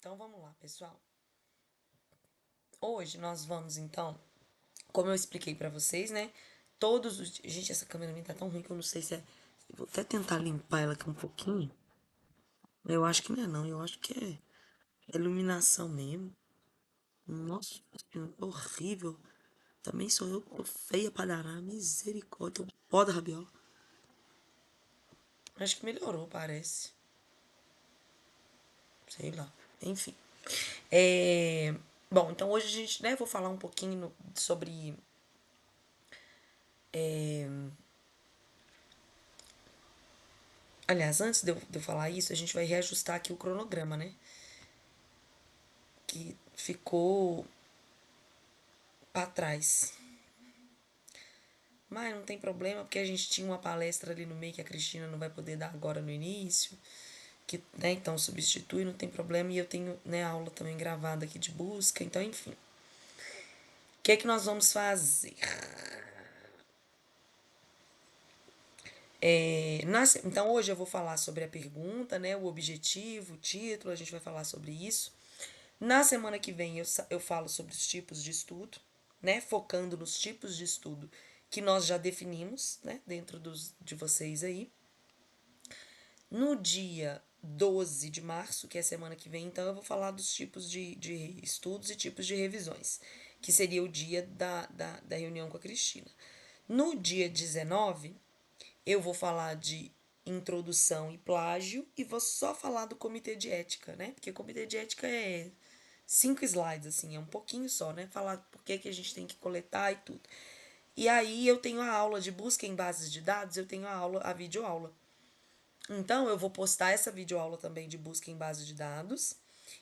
Então vamos lá, pessoal. Hoje nós vamos então, como eu expliquei pra vocês, né? Todos os dias. Gente, essa câmera minha tá tão ruim que eu não sei se é. Eu vou até tentar limpar ela aqui um pouquinho. Eu acho que não é não, eu acho que é iluminação mesmo. Nossa, horrível. Também sou eu, tô feia pra danar, misericórdia. Tô pó da rabiola. Acho que melhorou, parece. Sei lá. Enfim. Bom, então hoje a gente, né, vou falar um pouquinho sobre aliás, antes de eu falar isso, a gente vai reajustar aqui o cronograma, né? Que ficou para trás. Mas não tem problema, porque a gente tinha uma palestra ali no meio que a Cristina não vai poder dar agora no início. Que, né, então substitui, não tem problema. E eu tenho, né, aula também gravada aqui de busca. Então, enfim. O que é que nós vamos fazer? Então, hoje eu vou falar sobre a pergunta, né, o objetivo, o título, a gente vai falar sobre isso. Na semana que vem eu falo sobre os tipos de estudo, né? Focando nos tipos de estudo que nós já definimos, né? Dentro de vocês aí. No dia 12 de março, que é a semana que vem, então eu vou falar dos tipos de estudos e tipos de revisões, que seria o dia da reunião com a Cristina. No dia 19, eu vou falar de introdução e plágio e vou só falar do comitê de ética, né? Porque o comitê de ética é 5 slides, assim, é um pouquinho só, né? Falar por que a gente tem que coletar e tudo. E aí eu tenho a aula de busca em bases de dados, eu tenho a videoaula. Então eu vou postar essa videoaula também de busca em base de dados.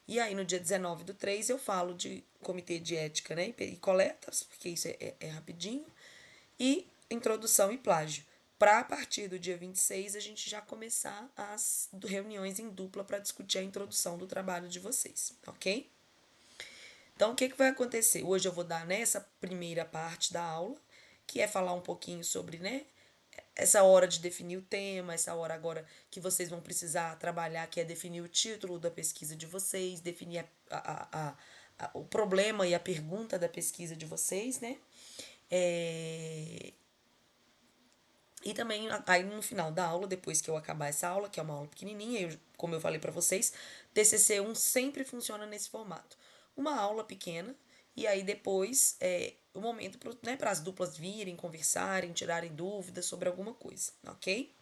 E aí no dia 19 do 3 eu falo de comitê de ética, né? E coletas, porque isso é rapidinho. E introdução e plágio. Para a partir do dia 26 a gente já começar as reuniões em dupla para discutir a introdução do trabalho de vocês, ok? Então, o que vai acontecer? Hoje eu vou dar nessa primeira parte da aula, que é falar um pouquinho sobre, né, essa hora de definir o tema, essa hora agora que vocês vão precisar trabalhar, que é definir o título da pesquisa de vocês, definir o problema e a pergunta da pesquisa de vocês, né? E também, aí no final da aula, depois que eu acabar essa aula, que é uma aula pequenininha, como eu falei para vocês, TCC1 sempre funciona nesse formato. Uma aula pequena, e aí depois o momento para as duplas virem, conversarem, tirarem dúvidas sobre alguma coisa, ok?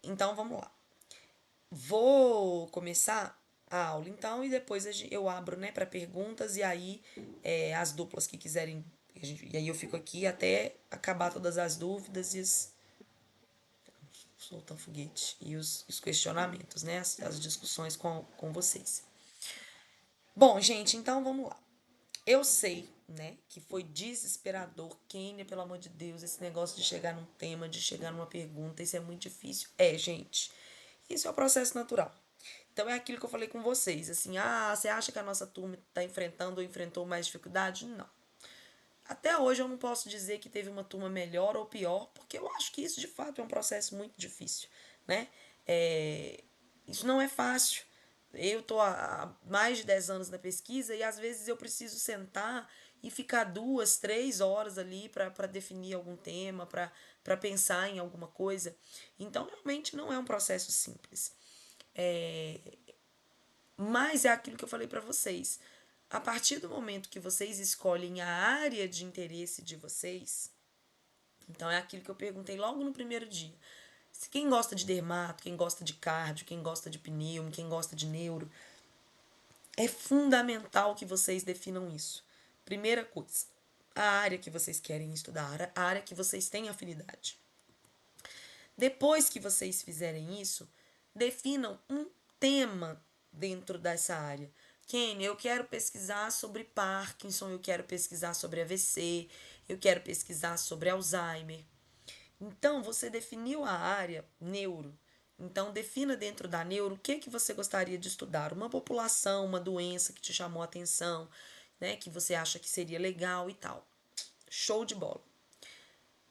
Então vamos lá. Vou começar a aula então e depois eu abro, né, para perguntas e aí as duplas que quiserem e aí eu fico aqui até acabar todas as dúvidas e soltar foguete e os questionamentos, né, as discussões com vocês. Bom, gente, então vamos lá. Eu sei, né, que foi desesperador, Kênia, pelo amor de Deus, esse negócio de chegar num tema, de chegar numa pergunta, isso é muito difícil. Gente, isso é o processo natural. Então é aquilo que eu falei com vocês, assim, você acha que a nossa turma está enfrentando ou enfrentou mais dificuldade? Não. Até hoje eu não posso dizer que teve uma turma melhor ou pior, porque eu acho que isso de fato é um processo muito difícil, né? Isso não é fácil. Eu estou há mais de 10 anos na pesquisa e às vezes eu preciso sentar e ficar 2, 3 horas ali para definir algum tema, para pensar em alguma coisa. Então, realmente não é um processo simples. Mas é aquilo que eu falei para vocês. A partir do momento que vocês escolhem a área de interesse de vocês, então é aquilo que eu perguntei logo no primeiro dia. Quem gosta de dermato, quem gosta de cardio, quem gosta de pneumo, quem gosta de neuro, é fundamental que vocês definam isso. Primeira coisa, a área que vocês querem estudar, a área que vocês têm afinidade. Depois que vocês fizerem isso, definam um tema dentro dessa área. Kenny, eu quero pesquisar sobre Parkinson, eu quero pesquisar sobre AVC, eu quero pesquisar sobre Alzheimer. Então, você definiu a área neuro. Então, defina dentro da neuro o que você gostaria de estudar. Uma população, uma doença que te chamou a atenção, né, que você acha que seria legal e tal. Show de bola.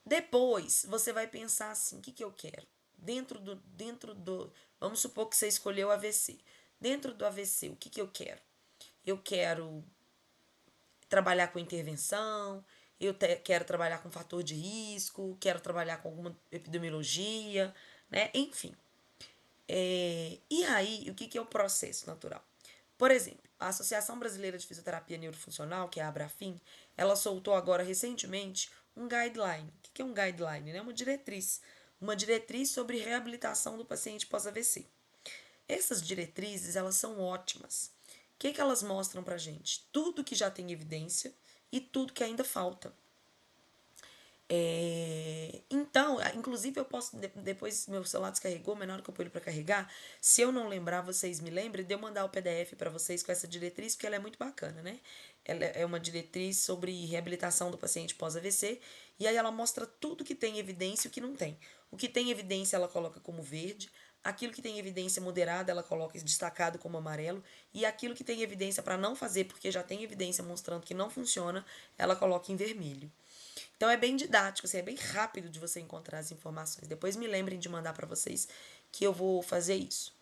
Depois, você vai pensar assim, o que eu quero? Dentro do. Vamos supor que você escolheu AVC. Dentro do AVC, o que eu quero? Eu quero trabalhar com intervenção, quero trabalhar com fator de risco, quero trabalhar com alguma epidemiologia, né? Enfim. E aí, o que é o processo natural? Por exemplo, a Associação Brasileira de Fisioterapia Neurofuncional, que é a Abrafin, ela soltou agora recentemente um guideline. O que é um guideline? Né? Uma diretriz. Uma diretriz sobre reabilitação do paciente pós-AVC. Essas diretrizes, elas são ótimas. O que elas mostram pra gente? Tudo que já tem evidência e tudo que ainda falta. Então, inclusive eu posso, depois meu celular descarregou, mas na hora que eu pôr ele para carregar, se eu não lembrar, vocês me lembrem de eu mandar o PDF para vocês com essa diretriz, porque ela é muito bacana, né? Ela é uma diretriz sobre reabilitação do paciente pós-AVC, e aí ela mostra tudo que tem evidência e o que não tem. O que tem evidência ela coloca como verde, aquilo que tem evidência moderada ela coloca destacado como amarelo, e aquilo que tem evidência para não fazer, porque já tem evidência mostrando que não funciona, ela coloca em vermelho. Então é bem didático, assim, é bem rápido de você encontrar as informações. Depois me lembrem de mandar para vocês que eu vou fazer isso.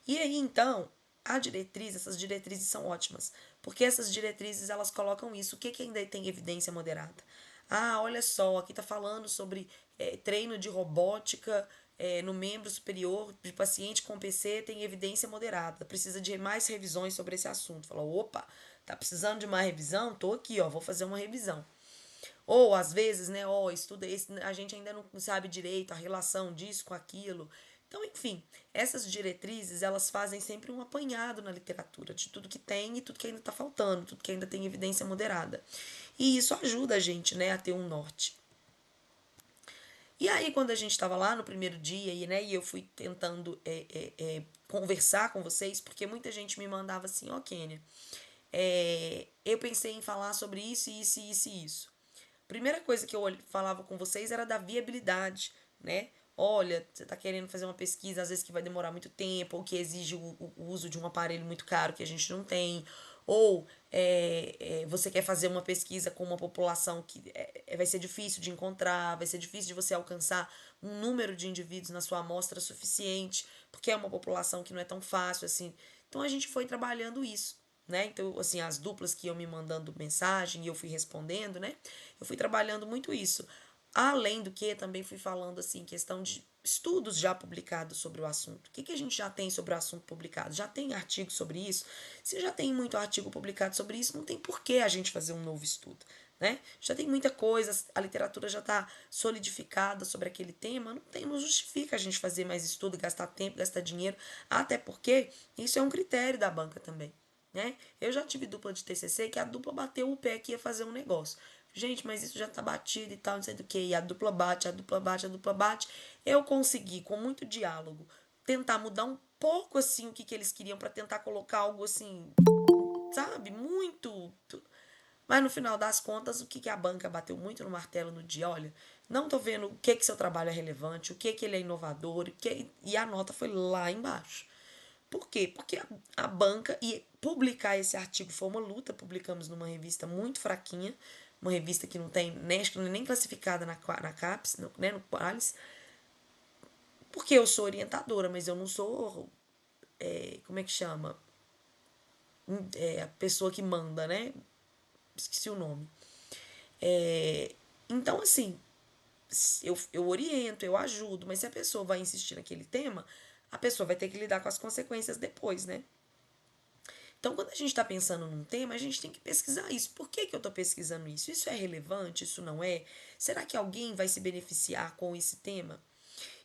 E aí então, a diretriz, essas diretrizes são ótimas, porque essas diretrizes elas colocam isso. O que ainda tem evidência moderada? Ah, olha só, aqui está falando sobre treino de robótica no membro superior de paciente com PC tem evidência moderada. Precisa de mais revisões sobre esse assunto. Fala, opa, tá precisando de mais revisão? Tô aqui, ó, vou fazer uma revisão. Ou às vezes, né, ó, estuda esse, a gente ainda não sabe direito a relação disso com aquilo. Então, enfim, essas diretrizes, elas fazem sempre um apanhado na literatura de tudo que tem e tudo que ainda está faltando, tudo que ainda tem evidência moderada. E isso ajuda a gente, né, a ter um norte. E aí, quando a gente estava lá no primeiro dia, e eu fui tentando conversar com vocês, porque muita gente me mandava assim, ó, Kênia, eu pensei em falar sobre isso, isso, isso e isso. Primeira coisa que eu falava com vocês era da viabilidade, né? Olha, você está querendo fazer uma pesquisa, às vezes que vai demorar muito tempo, ou que exige o uso de um aparelho muito caro que a gente não tem, ou você quer fazer uma pesquisa com uma população que vai ser difícil de encontrar, vai ser difícil de você alcançar um número de indivíduos na sua amostra suficiente, porque é uma população que não é tão fácil assim. Então a gente foi trabalhando isso. Né? Então, assim, as duplas que iam me mandando mensagem e eu fui respondendo, né? Eu fui trabalhando muito isso. Além do que, também fui falando, assim, questão de estudos já publicados sobre o assunto. O que a gente já tem sobre o assunto publicado? Já tem artigo sobre isso? Se já tem muito artigo publicado sobre isso, não tem por que a gente fazer um novo estudo, né? Já tem muita coisa, a literatura já está solidificada sobre aquele tema, não justifica a gente fazer mais estudo, gastar tempo, gastar dinheiro, até porque isso é um critério da banca também. Né? Eu já tive dupla de TCC que a dupla bateu o pé que ia fazer um negócio. Gente, mas isso já tá batido e tal, não sei do que. E a dupla bate, a dupla bate, a dupla bate. Eu consegui, com muito diálogo, tentar mudar um pouco assim o que eles queriam para tentar colocar algo assim, sabe? Muito. Mas no final das contas, o que a banca bateu muito no martelo no dia? Olha, não tô vendo o que seu trabalho é relevante, o que ele é inovador, e a nota foi lá embaixo. Por quê? Porque a banca, e publicar esse artigo foi uma luta, publicamos numa revista muito fraquinha, uma revista que não tem, nem, acho que não é nem classificada na CAPES, né, no Qualis, porque eu sou orientadora, mas eu não sou, como é que chama? A pessoa que manda, né? Esqueci o nome. Então, assim, eu oriento, eu ajudo, mas se a pessoa vai insistir naquele tema, a pessoa vai ter que lidar com as consequências depois, né? Então, quando a gente está pensando num tema, a gente tem que pesquisar isso. Por que eu estou pesquisando isso? Isso é relevante? Isso não é? Será que alguém vai se beneficiar com esse tema?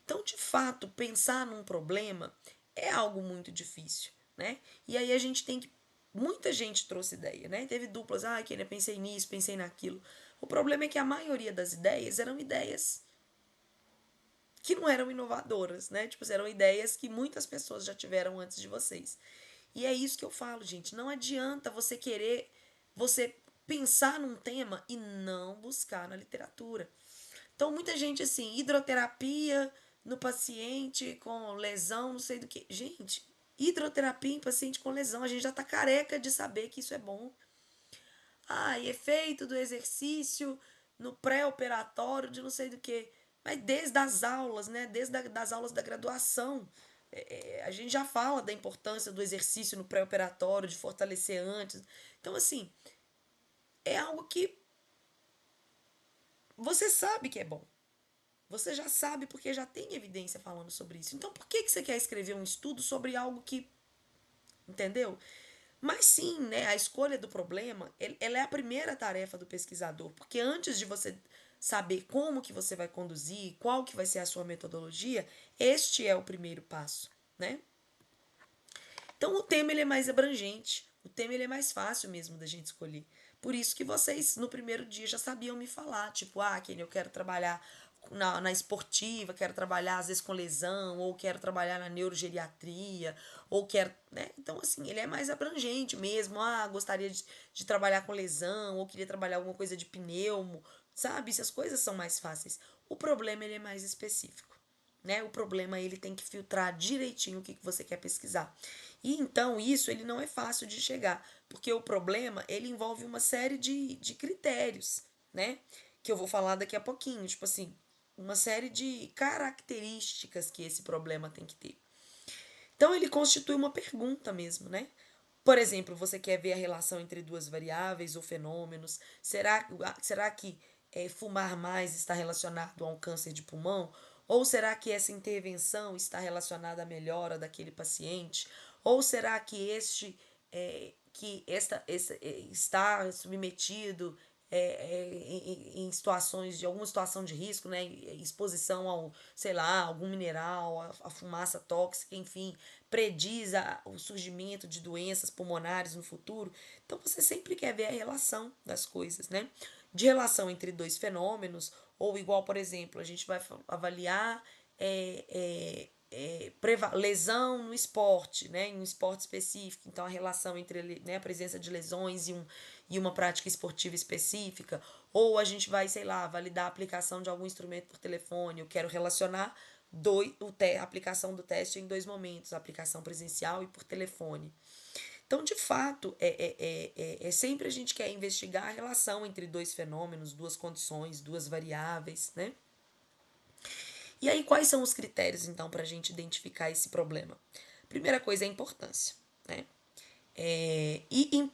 Então, de fato, pensar num problema é algo muito difícil, né? E aí a gente tem que. Muita gente trouxe ideia, né? Teve duplas, que eu pensei nisso, pensei naquilo. O problema é que a maioria das ideias eram ideias que não eram inovadoras, né? Tipo, eram ideias que muitas pessoas já tiveram antes de vocês. E é isso que eu falo, gente. Não adianta você pensar num tema e não buscar na literatura. Então, muita gente assim, hidroterapia no paciente com lesão, não sei do que. Gente, hidroterapia em paciente com lesão, a gente já tá careca de saber que isso é bom. Efeito do exercício no pré-operatório de não sei do que. Mas desde as aulas, né? Desde das aulas da graduação. A gente já fala da importância do exercício no pré-operatório, de fortalecer antes. Então, assim, é algo que você sabe que é bom. Você já sabe porque já tem evidência falando sobre isso. Então, por que você quer escrever um estudo sobre algo que, entendeu? Mas sim, né, a escolha do problema, ela é a primeira tarefa do pesquisador, porque antes de você saber como que você vai conduzir, qual que vai ser a sua metodologia, este é o primeiro passo, né? Então o tema ele é mais abrangente, o tema ele é mais fácil mesmo da gente escolher. Por isso que vocês no primeiro dia já sabiam me falar, tipo, Kenny, eu quero trabalhar na esportiva, quero trabalhar às vezes com lesão, ou quero trabalhar na neurogeriatria, ou quero, né? Então, assim, ele é mais abrangente mesmo. Gostaria de trabalhar com lesão, ou queria trabalhar alguma coisa de pneumo, sabe? Essas coisas são mais fáceis. O problema ele é mais específico, né? O problema ele tem que filtrar direitinho o que você quer pesquisar. E então isso ele não é fácil de chegar, porque o problema ele envolve uma série de critérios, né? Que eu vou falar daqui a pouquinho, tipo assim, uma série de características que esse problema tem que ter. Então ele constitui uma pergunta mesmo, né? Por exemplo, você quer ver a relação entre duas variáveis ou fenômenos? Será que fumar mais está relacionado a um câncer de pulmão? Ou será que essa intervenção está relacionada à melhora daquele paciente? Ou será que está submetido em situações de alguma situação de risco, né, exposição ao, sei lá, algum mineral, a fumaça tóxica, enfim, prediz o surgimento de doenças pulmonares no futuro. Então você sempre quer ver a relação das coisas, né? De relação entre dois fenômenos, ou igual, por exemplo, a gente vai avaliar lesão no esporte, né, em um esporte específico, então a relação entre, né, a presença de lesões e uma prática esportiva específica, ou a gente vai, sei lá, validar a aplicação de algum instrumento por telefone, eu quero relacionar a aplicação do teste em dois momentos, a aplicação presencial e por telefone. Então, de fato, sempre a gente quer investigar a relação entre dois fenômenos, duas condições, duas variáveis, né? E aí, quais são os critérios, então, para a gente identificar esse problema? Primeira coisa é a importância, né? E em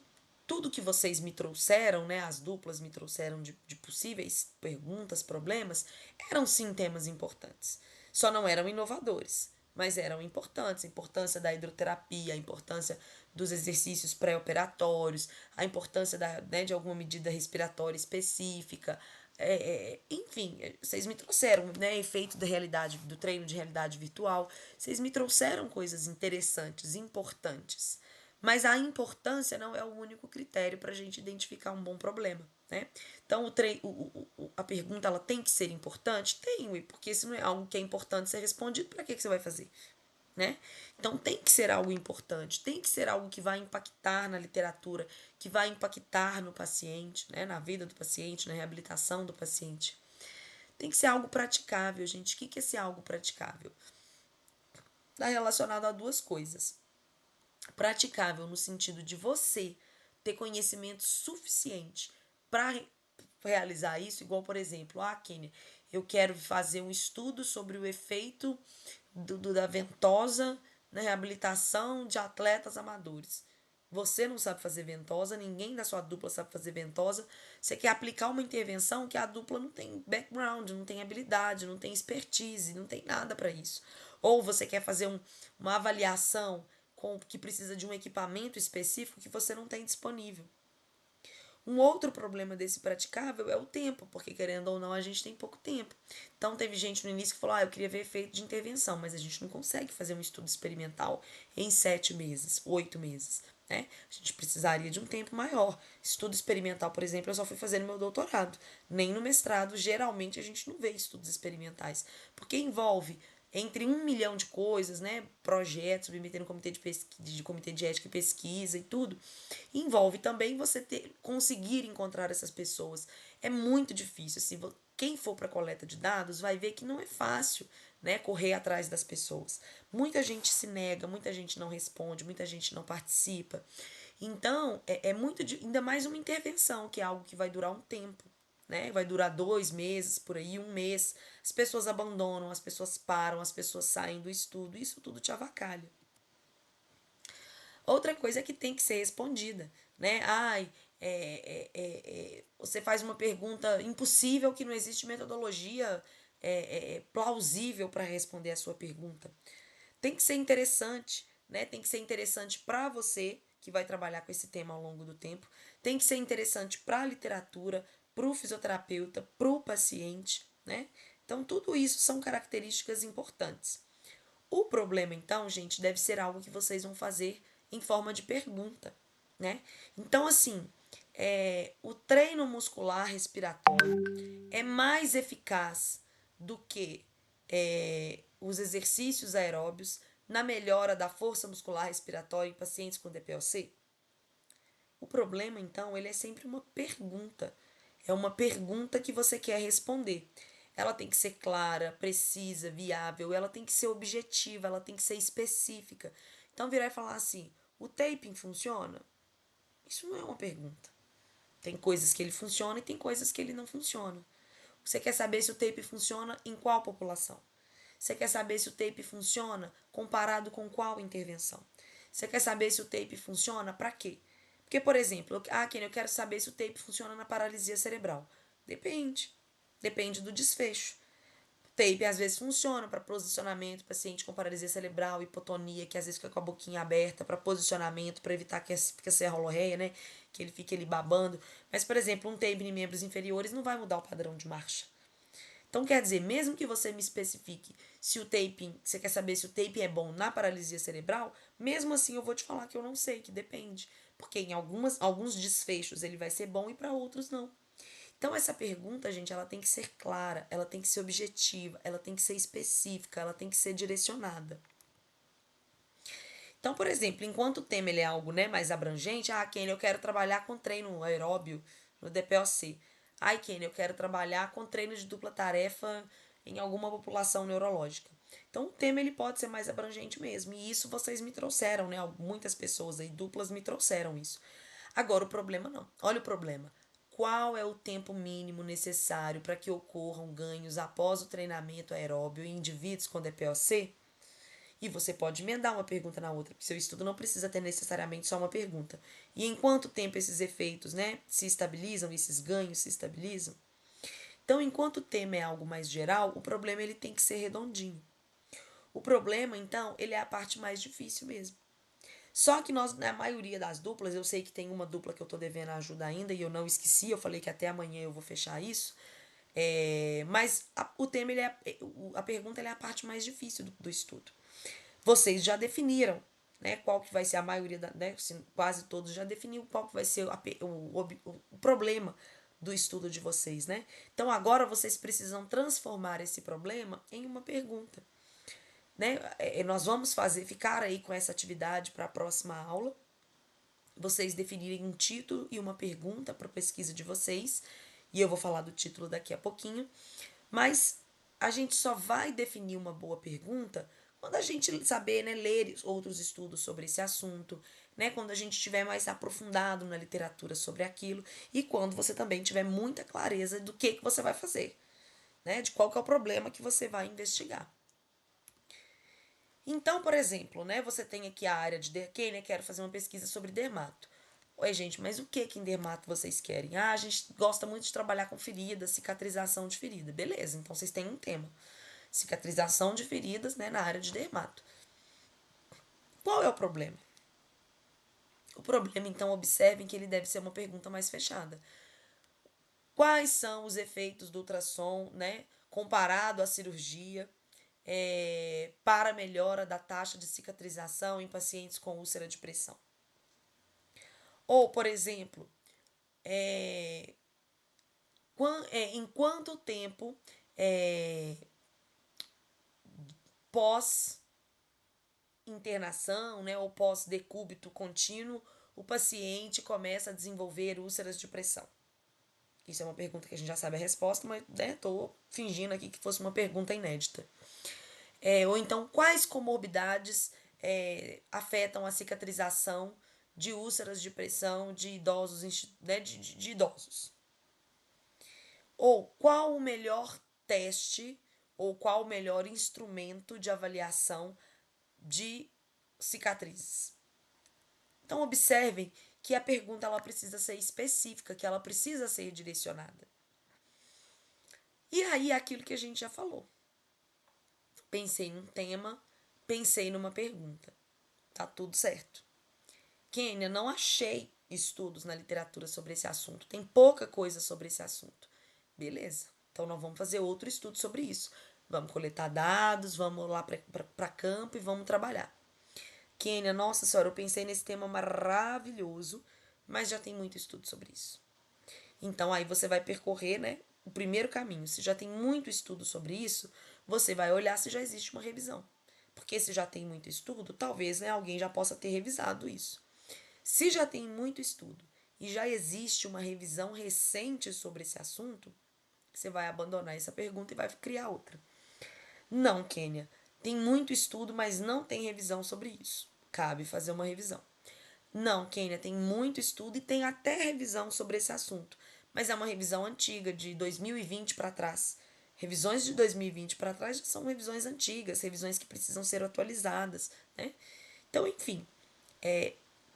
tudo que vocês me trouxeram, né, as duplas me trouxeram de possíveis perguntas, problemas, eram sim temas importantes. Só não eram inovadores, mas eram importantes. A importância da hidroterapia, a importância dos exercícios pré-operatórios, a importância né, de alguma medida respiratória específica. Enfim, vocês me trouxeram, né, efeito da realidade, do treino de realidade virtual. Vocês me trouxeram coisas interessantes, importantes. Mas a importância não é o único critério para a gente identificar um bom problema, né? Então, a pergunta ela tem que ser importante? Tem, porque se não é algo que é importante ser respondido, para que você vai fazer? Né? Então tem que ser algo importante, tem que ser algo que vai impactar na literatura, que vai impactar no paciente, né? Na vida do paciente, na reabilitação do paciente. Tem que ser algo praticável, gente. O que é ser algo praticável? Está relacionado a duas coisas. Praticável no sentido de você ter conhecimento suficiente para realizar isso, igual, por exemplo, Kênia, eu quero fazer um estudo sobre o efeito da ventosa na reabilitação de atletas amadores. Você não sabe fazer ventosa, ninguém da sua dupla sabe fazer ventosa. Você quer aplicar uma intervenção que a dupla não tem background, não tem habilidade, não tem expertise, não tem nada para isso. Ou você quer fazer uma avaliação que precisa de um equipamento específico que você não tem disponível. Um outro problema desse praticável é o tempo, porque querendo ou não, a gente tem pouco tempo. Então teve gente no início que falou, eu queria ver efeito de intervenção, mas a gente não consegue fazer um estudo experimental em 7 meses, 8 meses. Né? A gente precisaria de um tempo maior. Estudo experimental, por exemplo, eu só fui fazer no meu doutorado. Nem no mestrado, geralmente a gente não vê estudos experimentais, porque envolve entre 1 milhão de coisas, né, projetos, submeter no comitê de comitê de ética e pesquisa e tudo, envolve também você conseguir encontrar essas pessoas. É muito difícil. Assim, quem for para a coleta de dados vai ver que não é fácil, né, correr atrás das pessoas. Muita gente se nega, muita gente não responde, muita gente não participa. Então, é muito, ainda mais uma intervenção, que é algo que vai durar um tempo. né? Vai durar 2 meses, por aí, 1 mês. As pessoas abandonam, as pessoas param, as pessoas saem do estudo. Isso tudo te avacalha. Outra coisa que tem que ser respondida, né? Ai, você faz uma pergunta impossível que não existe metodologia plausível para responder a sua pergunta. Tem que ser interessante, né? Tem que ser interessante para você que vai trabalhar com esse tema ao longo do tempo. Tem que ser interessante para a literatura, para o fisioterapeuta, para o paciente, né? Então, tudo isso são características importantes. O problema, então, gente, deve ser algo que vocês vão fazer em forma de pergunta, né? Então, assim, o treino muscular respiratório é mais eficaz do que os exercícios aeróbios na melhora da força muscular respiratória em pacientes com DPOC? O problema, então, ele é sempre uma pergunta. É uma pergunta que você quer responder. Ela tem que ser clara, precisa, viável, ela tem que ser objetiva, ela tem que ser específica. Então, virar e falar assim: o taping funciona? Isso não é uma pergunta. Tem coisas que ele funciona e tem coisas que ele não funciona. Você quer saber se o tape funciona em qual população? Você quer saber se o tape funciona comparado com qual intervenção? Você quer saber se o tape funciona para quê? Porque, por exemplo, Kenny, eu quero saber se o tape funciona na paralisia cerebral. Depende. Depende do desfecho. O tape às vezes funciona para posicionamento, paciente com paralisia cerebral, hipotonia, que às vezes fica com a boquinha aberta, para posicionamento, para evitar que a serralorreia, né? Que ele fique ali babando. Mas, por exemplo, um tape em membros inferiores não vai mudar o padrão de marcha. Então, quer dizer, mesmo que você me especifique se o taping, você quer saber se o taping é bom na paralisia cerebral, mesmo assim eu vou te falar que eu não sei, que depende. Porque em alguns desfechos ele vai ser bom e para outros não. Então, essa pergunta, gente, ela tem que ser clara, ela tem que ser objetiva, ela tem que ser específica, ela tem que ser direcionada. Então, por exemplo, enquanto o tema ele é algo, né, mais abrangente, Kenny, eu quero trabalhar com treino aeróbio no DPOC. Kenny, eu quero trabalhar com treino de dupla tarefa em alguma população neurológica. Então, o tema ele pode ser mais abrangente mesmo. E isso vocês me trouxeram, né? Muitas pessoas aí, duplas, me trouxeram isso. Agora, o problema não. Olha o problema. Qual é o tempo mínimo necessário para que ocorram ganhos após o treinamento aeróbio em indivíduos com DPOC? E você pode emendar uma pergunta na outra, porque seu estudo não precisa ter necessariamente só uma pergunta. E em quanto tempo esses efeitos, né, se estabilizam, esses ganhos se estabilizam? Então, enquanto o tema é algo mais geral, o problema ele tem que ser redondinho. O problema, então, ele é a parte mais difícil mesmo. Só que nós, na maioria das duplas, eu sei que tem uma dupla que eu tô devendo ajuda ainda e eu não esqueci, eu falei que até amanhã eu vou fechar isso. Mas o tema, a pergunta ele é a parte mais difícil do estudo. Vocês já definiram, né, qual que vai ser a maioria, né, quase todos já definiram qual que vai ser o problema do estudo de vocês, né? Então agora vocês precisam transformar esse problema em uma pergunta, né? Nós vamos ficar aí com essa atividade para a próxima aula. Vocês definirem um título e uma pergunta para a pesquisa de vocês, e eu vou falar do título daqui a pouquinho, mas a gente só vai definir uma boa pergunta quando a gente saber, né, ler outros estudos sobre esse assunto, né, quando a gente estiver mais aprofundado na literatura sobre aquilo e quando você também tiver muita clareza do que você vai fazer, né, de qual que é o problema que você vai investigar. Então, por exemplo, né, você tem aqui a área de dermato, quero fazer uma pesquisa sobre dermato. Oi, gente, mas o que em dermato vocês querem? A gente gosta muito de trabalhar com ferida, cicatrização de ferida. Beleza, então vocês têm um tema. Cicatrização de feridas, né, na área de dermato. Qual é o problema? O problema, então, observem que ele deve ser uma pergunta mais fechada. Quais são os efeitos do ultrassom, né, comparado à cirurgia, para a melhora da taxa de cicatrização em pacientes com úlcera de pressão? Ou, por exemplo, em quanto tempo pós internação, né, ou pós decúbito contínuo, o paciente começa a desenvolver úlceras de pressão? Isso é uma pergunta que a gente já sabe a resposta, mas tô fingindo aqui que fosse uma pergunta inédita. Ou então, quais comorbidades afetam a cicatrização de úlceras de pressão de idosos, né, de idosos? Ou qual o melhor teste ou qual o melhor instrumento de avaliação de cicatrizes. Então observem que a pergunta ela precisa ser específica, que ela precisa ser direcionada. E aí aquilo que a gente já falou. Pensei num tema, pensei numa pergunta. Tá tudo certo. Kênia, não achei estudos na literatura sobre esse assunto. Tem pouca coisa sobre esse assunto. Beleza. Então nós vamos fazer outro estudo sobre isso. Vamos coletar dados, vamos lá para campo e vamos trabalhar. Kênia, nossa senhora, eu pensei nesse tema maravilhoso, mas já tem muito estudo sobre isso. Então aí você vai percorrer, né, o primeiro caminho. Se já tem muito estudo sobre isso, você vai olhar se já existe uma revisão. Porque se já tem muito estudo, talvez, né, alguém já possa ter revisado isso. Se já tem muito estudo e já existe uma revisão recente sobre esse assunto, você vai abandonar essa pergunta e vai criar outra. Não, Kênia, tem muito estudo, mas não tem revisão sobre isso. Cabe fazer uma revisão. Não, Kênia, tem muito estudo e tem até revisão sobre esse assunto, mas é uma revisão antiga, de 2020 para trás. Revisões de 2020 para trás já são revisões antigas, revisões que precisam ser atualizadas, né? Então, enfim,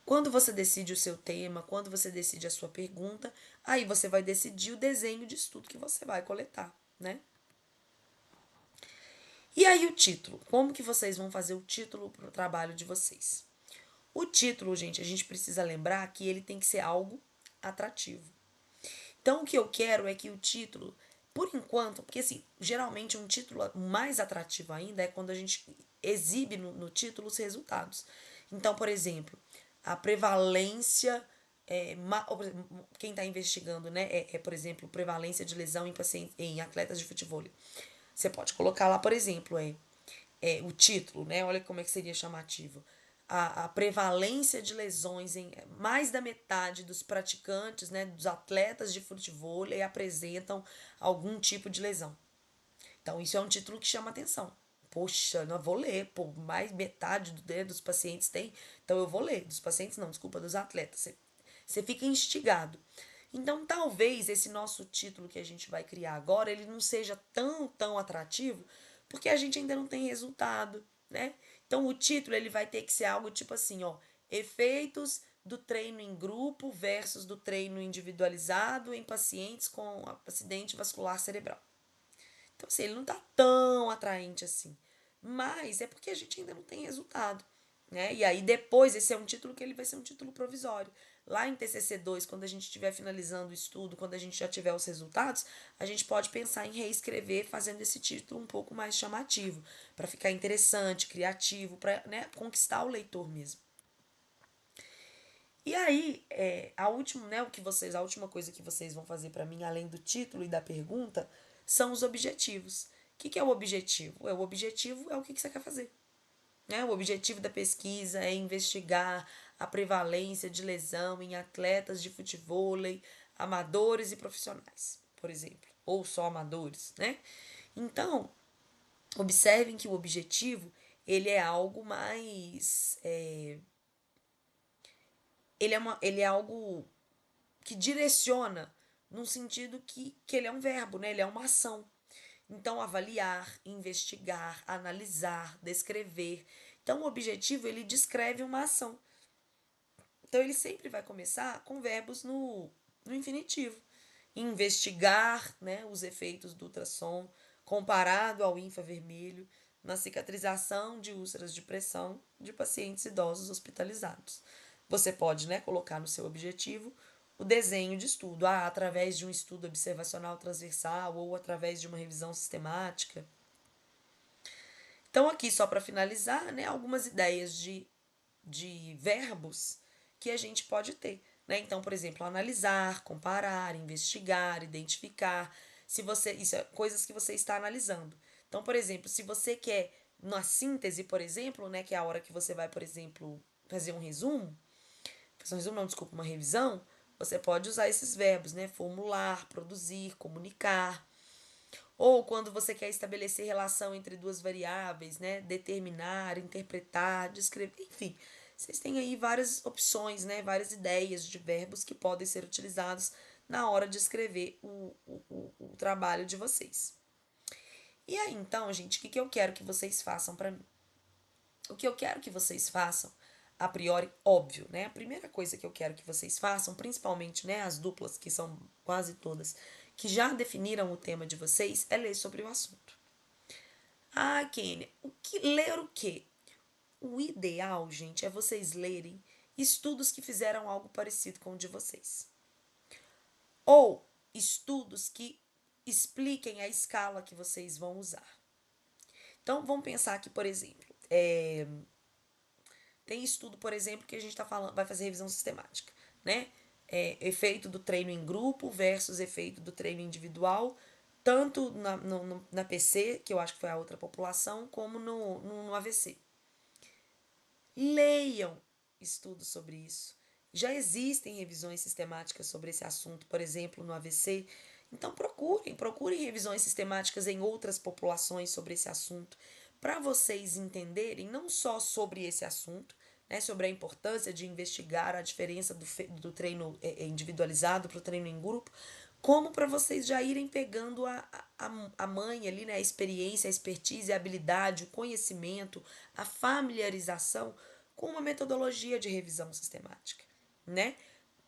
quando você decide o seu tema, quando você decide a sua pergunta, aí você vai decidir o desenho de estudo que você vai coletar, né? E aí o título, como que vocês vão fazer o título para o trabalho de vocês? O título, gente, a gente precisa lembrar que ele tem que ser algo atrativo. Então, o que eu quero é que o título, por enquanto, porque assim, geralmente um título mais atrativo ainda é quando a gente exibe no título os resultados. Então, por exemplo, a prevalência, quem está investigando, né, por exemplo, prevalência de lesão em pacientes, em atletas de futebol. Você pode colocar lá, por exemplo, o título, né? Olha como é que seria chamativo. A prevalência de lesões em mais da metade dos praticantes, né, dos atletas de futebol apresentam algum tipo de lesão. Então, isso é um título que chama atenção. Poxa, não vou ler, pô, mais metade dos pacientes tem, então eu vou ler. Dos pacientes não, desculpa, dos atletas. Você fica instigado. Então, talvez esse nosso título que a gente vai criar agora, ele não seja tão atrativo, porque a gente ainda não tem resultado, né? Então, o título ele vai ter que ser algo tipo assim, ó, efeitos do treino em grupo versus do treino individualizado em pacientes com acidente vascular cerebral. Então, assim, ele não tá tão atraente assim. Mas é porque a gente ainda não tem resultado. Né? E aí depois, esse é um título que ele vai ser um título provisório. Lá em TCC2, quando a gente estiver finalizando o estudo, quando a gente já tiver os resultados, a gente pode pensar em reescrever fazendo esse título um pouco mais chamativo, para ficar interessante, criativo, para, né, conquistar o leitor mesmo. E aí, a última, né, a última coisa que vocês vão fazer para mim, além do título e da pergunta, são os objetivos. O que é o objetivo? O objetivo é o que você quer fazer. Né? O objetivo da pesquisa é investigar a prevalência de lesão em atletas de futebol, amadores e profissionais, por exemplo, ou só amadores, né? Então, observem que o objetivo ele é algo mais, ele é algo que direciona num sentido que ele é um verbo, né? Ele é uma ação. Então, avaliar, investigar, analisar, descrever. Então, o objetivo, ele descreve uma ação. Então, ele sempre vai começar com verbos no infinitivo. Investigar, né, os efeitos do ultrassom comparado ao infravermelho na cicatrização de úlceras de pressão de pacientes idosos hospitalizados. Você pode, né, colocar no seu objetivo o desenho de estudo, através de um estudo observacional transversal ou através de uma revisão sistemática. Então, aqui, só para finalizar, né, algumas ideias de verbos que a gente pode ter. Né? Então, por exemplo, analisar, comparar, investigar, identificar. Se você, isso é coisas que você está analisando. Então, por exemplo, se você quer, na síntese, por exemplo, né, que é a hora que você vai, por exemplo, fazer um resumo, não, desculpa, uma revisão, você pode usar esses verbos, né? Formular, produzir, comunicar. Ou quando você quer estabelecer relação entre duas variáveis, né? Determinar, interpretar, descrever, enfim. Vocês têm aí várias opções, né? Várias ideias de verbos que podem ser utilizados na hora de escrever o trabalho de vocês. E aí, então, gente, o que eu quero que vocês façam para mim? O que eu quero que vocês façam, a priori, óbvio, né? A primeira coisa que eu quero que vocês façam, principalmente, né, as duplas, que são quase todas, que já definiram o tema de vocês, é ler sobre o assunto. Ah, Kênia, ler o quê? O ideal, gente, é vocês lerem estudos que fizeram algo parecido com o de vocês. Ou estudos que expliquem a escala que vocês vão usar. Então, vamos pensar aqui, por exemplo, tem estudo, por exemplo, que a gente tá falando, vai fazer revisão sistemática, né? Efeito do treino em grupo versus efeito do treino individual, tanto na PC, que eu acho que foi a outra população, como no AVC. Leiam estudos sobre isso. Já existem revisões sistemáticas sobre esse assunto, por exemplo, no AVC. Então procurem revisões sistemáticas em outras populações sobre esse assunto, para vocês entenderem não só sobre esse assunto, né, sobre a importância de investigar a diferença do treino individualizado para o treino em grupo, como para vocês já irem pegando a manha ali, né, a experiência, a expertise, a habilidade, o conhecimento, a familiarização com uma metodologia de revisão sistemática, né?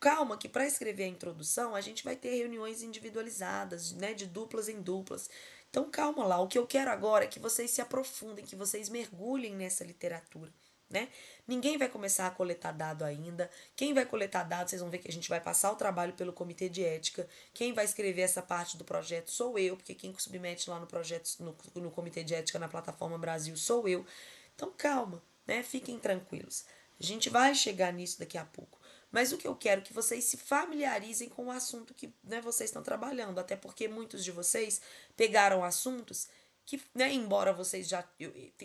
Calma que para escrever a introdução a gente vai ter reuniões individualizadas, né, de duplas em duplas. Então calma lá, o que eu quero agora é que vocês se aprofundem, que vocês mergulhem nessa literatura. Né? Ninguém vai começar a coletar dado ainda. Quem vai coletar dados, vocês vão ver que a gente vai passar o trabalho pelo comitê de ética. Quem vai escrever essa parte do projeto sou eu, porque quem submete lá no projeto, no comitê de ética na plataforma Brasil sou eu. Então calma, né? Fiquem tranquilos. A gente vai chegar nisso daqui a pouco. Mas o que eu quero é que vocês se familiarizem com o assunto que, né, vocês estão trabalhando. Até porque muitos de vocês pegaram assuntos que, né, embora vocês já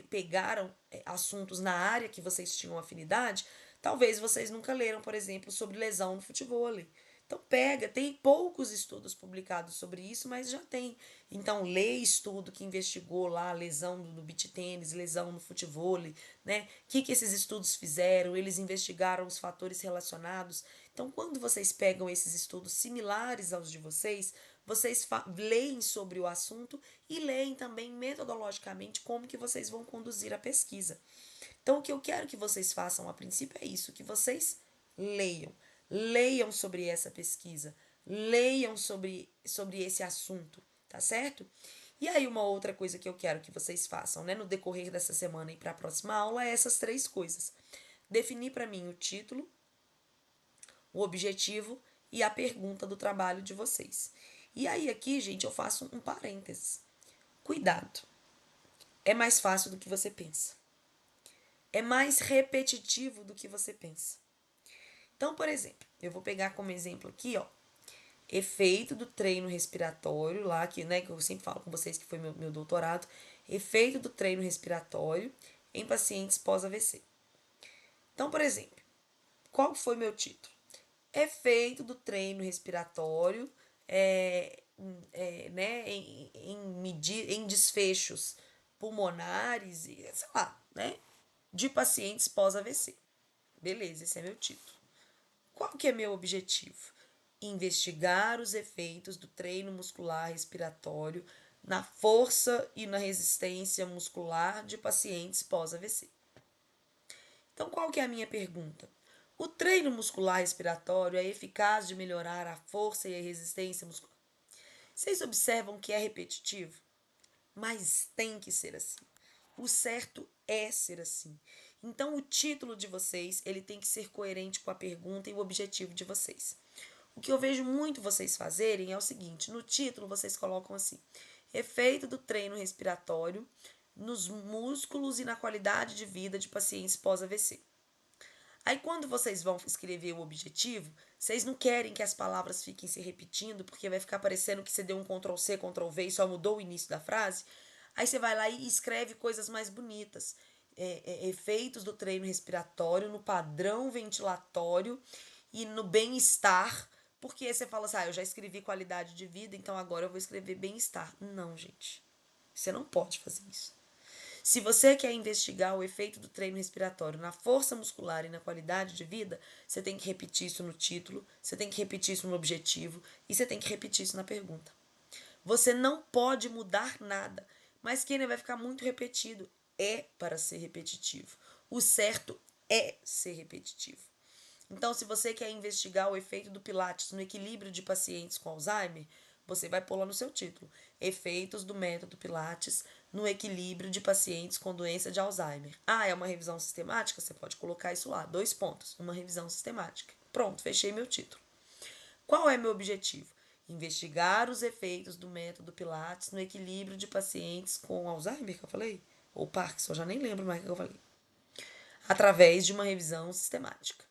pegaram assuntos na área que vocês tinham afinidade, talvez vocês nunca leram, por exemplo, sobre lesão no futebol. Então pega, tem poucos estudos publicados sobre isso, mas já tem. Então lê estudo que investigou lá a lesão no beach tênis, lesão no futebol, né? O que esses estudos fizeram? Eles investigaram os fatores relacionados. Então quando vocês pegam esses estudos similares aos de vocês leem sobre o assunto e leem também metodologicamente como que vocês vão conduzir a pesquisa. Então, o que eu quero que vocês façam a princípio é isso, que vocês leiam. Leiam sobre essa pesquisa, leiam sobre esse assunto, tá certo? E aí, uma outra coisa que eu quero que vocês façam, né, no decorrer dessa semana e para a próxima aula, é essas três coisas. Definir para mim o título, o objetivo e a pergunta do trabalho de vocês. E aí, aqui, gente, eu faço um parênteses. Cuidado. É mais fácil do que você pensa. É mais repetitivo do que você pensa. Então, por exemplo, eu vou pegar como exemplo aqui, ó, efeito do treino respiratório, lá que, né, que eu sempre falo com vocês que foi meu doutorado, efeito do treino respiratório em pacientes pós-AVC. Então, por exemplo, qual foi meu título? Efeito do treino respiratório né, em desfechos pulmonares e, sei lá, né, de pacientes pós-AVC. Beleza, esse é meu título. Qual que é meu objetivo? Investigar os efeitos do treino muscular respiratório na força e na resistência muscular de pacientes pós-AVC. Então, qual que é a minha pergunta? O treino muscular respiratório é eficaz de melhorar a força e a resistência muscular? Vocês observam que é repetitivo? Mas tem que ser assim. O certo é ser assim. Então, o título de vocês, ele tem que ser coerente com a pergunta e o objetivo de vocês. O que eu vejo muito vocês fazerem é o seguinte, no título vocês colocam assim, efeito do treino respiratório nos músculos e na qualidade de vida de pacientes pós-AVC. Aí quando vocês vão escrever o objetivo, vocês não querem que as palavras fiquem se repetindo, porque vai ficar parecendo que você deu um Ctrl+C, Ctrl+V e só mudou o início da frase. Aí você vai lá e escreve coisas mais bonitas. Efeitos do treino respiratório no padrão ventilatório e no bem-estar. Porque aí você fala assim, eu já escrevi qualidade de vida, então agora eu vou escrever bem-estar. Não, gente. Você não pode fazer isso. Se você quer investigar o efeito do treino respiratório na força muscular e na qualidade de vida, você tem que repetir isso no título, você tem que repetir isso no objetivo e você tem que repetir isso na pergunta. Você não pode mudar nada, mas que vai ficar muito repetido. É para ser repetitivo. O certo é ser repetitivo. Então, se você quer investigar o efeito do Pilates no equilíbrio de pacientes com Alzheimer, você vai pôr lá no seu título: Efeitos do método Pilates no equilíbrio de pacientes com doença de Alzheimer. Ah, é uma revisão sistemática? Você pode colocar isso lá, 2 pontos, uma revisão sistemática. Pronto, fechei meu título. Qual é meu objetivo? Investigar os efeitos do método Pilates no equilíbrio de pacientes com Alzheimer, que eu falei? Ou Parkinson, já nem lembro mais o que eu falei. Através de uma revisão sistemática.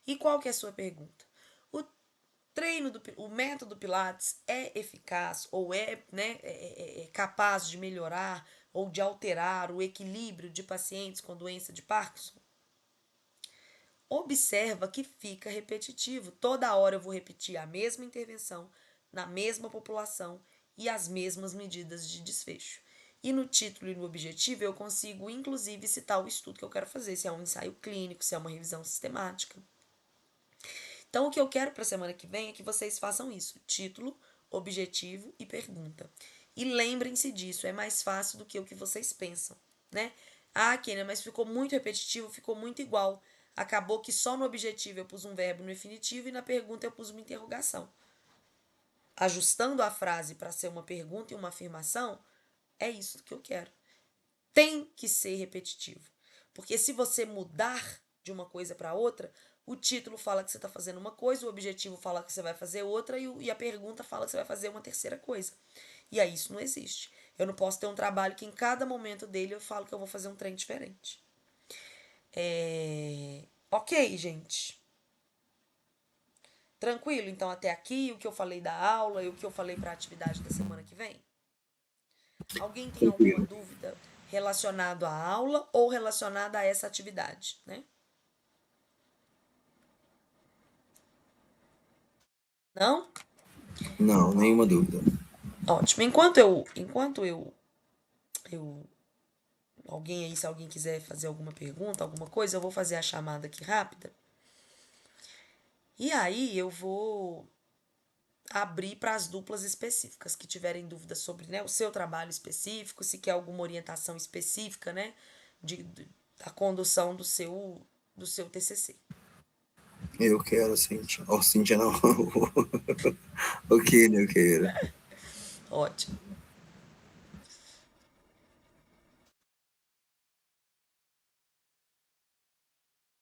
E qual que é a sua pergunta? O o método Pilates é eficaz ou é capaz de melhorar ou de alterar o equilíbrio de pacientes com doença de Parkinson? Observa que fica repetitivo. Toda hora eu vou repetir a mesma intervenção na mesma população e as mesmas medidas de desfecho. E no título e no objetivo eu consigo inclusive citar o estudo que eu quero fazer, se é um ensaio clínico, se é uma revisão sistemática. Então, o que eu quero para a semana que vem é que vocês façam isso: título, objetivo e pergunta. E lembrem-se disso, é mais fácil do que o que vocês pensam, né? Ah, Kênia, mas ficou muito repetitivo, ficou muito igual. Acabou que só no objetivo eu pus um verbo no infinitivo e na pergunta eu pus uma interrogação. Ajustando a frase para ser uma pergunta e uma afirmação, é isso que eu quero. Tem que ser repetitivo. Porque se você mudar de uma coisa para outra, o título fala que você está fazendo uma coisa, o objetivo fala que você vai fazer outra e a pergunta fala que você vai fazer uma terceira coisa. E aí isso não existe. Eu não posso ter um trabalho que em cada momento dele eu falo que eu vou fazer um trem diferente. Ok, gente. Tranquilo, então até aqui o que eu falei da aula e o que eu falei para a atividade da semana que vem? Alguém tem alguma Tranquilo. dúvida relacionada à aula ou relacionada a essa atividade, né? Não? Não, nenhuma dúvida. Ótimo. Eu alguém aí, se alguém quiser fazer alguma pergunta, alguma coisa, eu vou fazer a chamada aqui rápida. E aí eu vou abrir para as duplas específicas que tiverem dúvidas sobre, né, o seu trabalho específico, se quer alguma orientação específica, né, da condução do seu TCC. Eu quero, Cintia. Oh, Cintia não. O Kenny, eu quero. Ótimo.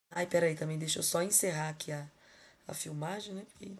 Ai, peraí, também deixa eu só encerrar aqui a filmagem, né? Porque